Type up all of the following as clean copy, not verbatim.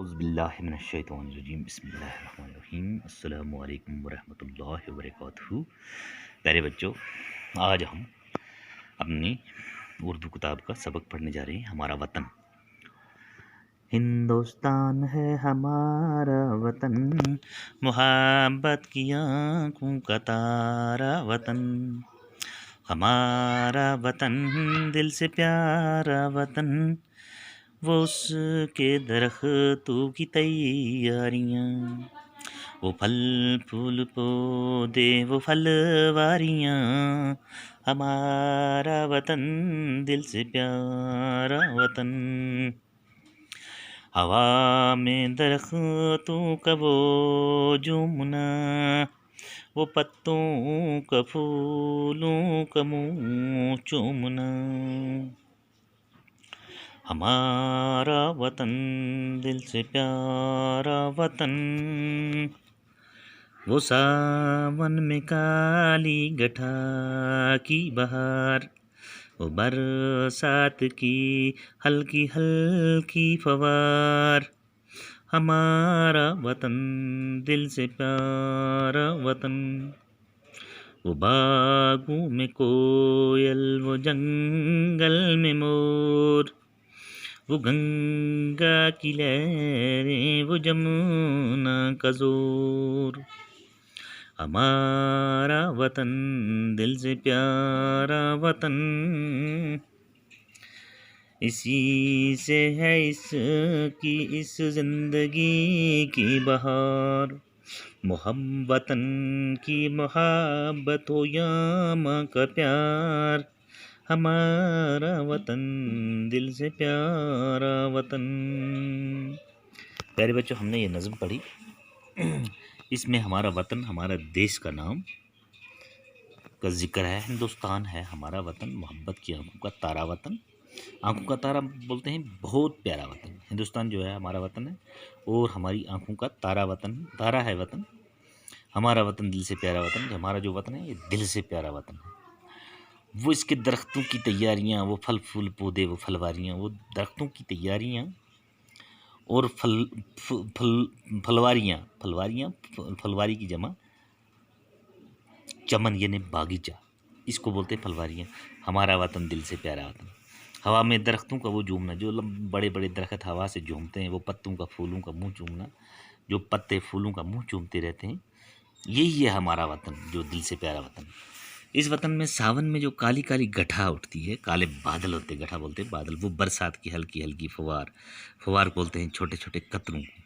औज़ुबिल्लाहिमिनश्शैतानिर्रजीम बिस्मिल्लाहिर्रहमानिर्रहीम अस्सलामु अलैकुम वरहमतुल्लाहि वबरकातुहू। प्यारे बच्चों, आज हम अपनी उर्दू किताब का सबक पढ़ने जा रहे हैं। हमारा वतन हिंदुस्तान है, हमारा वतन, मुहब्बत की आँखों का तारा वतन, हमारा वतन दिल से प्यारा वतन, वो उसके दरख्तों की तैयारियाँ, वो फल फूल पौधे वो फलवारियाँ, हमारा वतन दिल से प्यारा वतन, हवा में दरख्तों का वो जुमना, वो पत्तों का फूलों का मुँह चूमना, हमारा वतन दिल से प्यारा वतन, वो सावन में काली गठा की बहार, वो बरसात की हल्की हल्की फवार, हमारा वतन दिल से प्यारा वतन, वो बागों में कोयल वो जंगल में मोर, वो गंगा की लहरें वो जमुना का जोर, हमारा वतन दिल से प्यारा वतन, इसी से है इसकी इस जिंदगी की बहार, वतन की मोहब्बत हो या माँ का प्यार, हमारा वतन दिल से प्यारा वतन। प्यारे बच्चों, हमने ये नज़म पढ़ी। इसमें हमारा वतन, हमारा देश का नाम का जिक्र है। हिंदुस्तान है हमारा वतन, मोहब्बत की आंखों का तारा वतन। आंखों का तारा बोलते हैं, बहुत प्यारा वतन। हिंदुस्तान जो है हमारा वतन है और हमारी आंखों का तारा वतन, तारा है वतन। हमारा वतन दिल से प्यारा वतन। हमारा जो वतन है ये दिल से प्यारा वतन है। वो इसके दरख्तों की तैयारियाँ, वो फल फूल पौधे वो फलवारियाँ, वो दरख्तों की तैयारियाँ और फलवारी की जमा चमन यानी बागीचा, इसको बोलते हैं फलवारियाँ। हमारा वतन दिल से प्यारा वतन। हवा में दरख्तों का वो झूमना, जो बड़े बड़े दरख्त हवा से झूमते हैं, वो पत्तों का फूलों का मुँह चूमना, जो पत्ते फूलों का मुँह चूमते रहते हैं, यही है हमारा वतन जो दिल से प्यारा वतन। इस वतन में सावन में जो काली काली गठा उठती है, काले बादल होते, गठा बोलते हैं बादल, वो बरसात की हल्की हल्की फवार बोलते हैं छोटे छोटे कतरों को।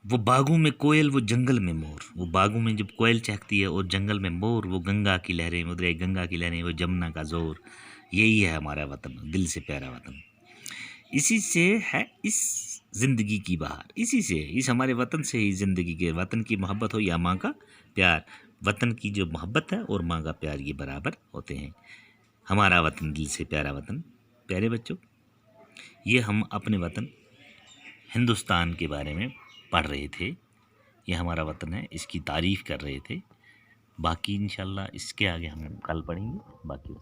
वो बागों में कोयल वो जंगल में मोर, वो बागों में जब कोयल चहकती है और जंगल में मोर, वो गंगा की लहरें, उधर गंगा की लहरें, वो जमुना का जोर, यही है हमारा वतन दिल से प्यारा वतन। इसी से है इस जिंदगी की बहार, इसी से, इस हमारे वतन से ही जिंदगी के, वतन की मोहब्बत हो या माँ का प्यार, वतन की जो मोहब्बत है और माँ का प्यार ये बराबर होते हैं। हमारा वतन दिल से प्यारा वतन। प्यारे बच्चों, ये हम अपने वतन हिंदुस्तान के बारे में पढ़ रहे थे। ये हमारा वतन है, इसकी तारीफ़ कर रहे थे। बाकी इंशाल्लाह इसके आगे हम कल पढ़ेंगे बाकी।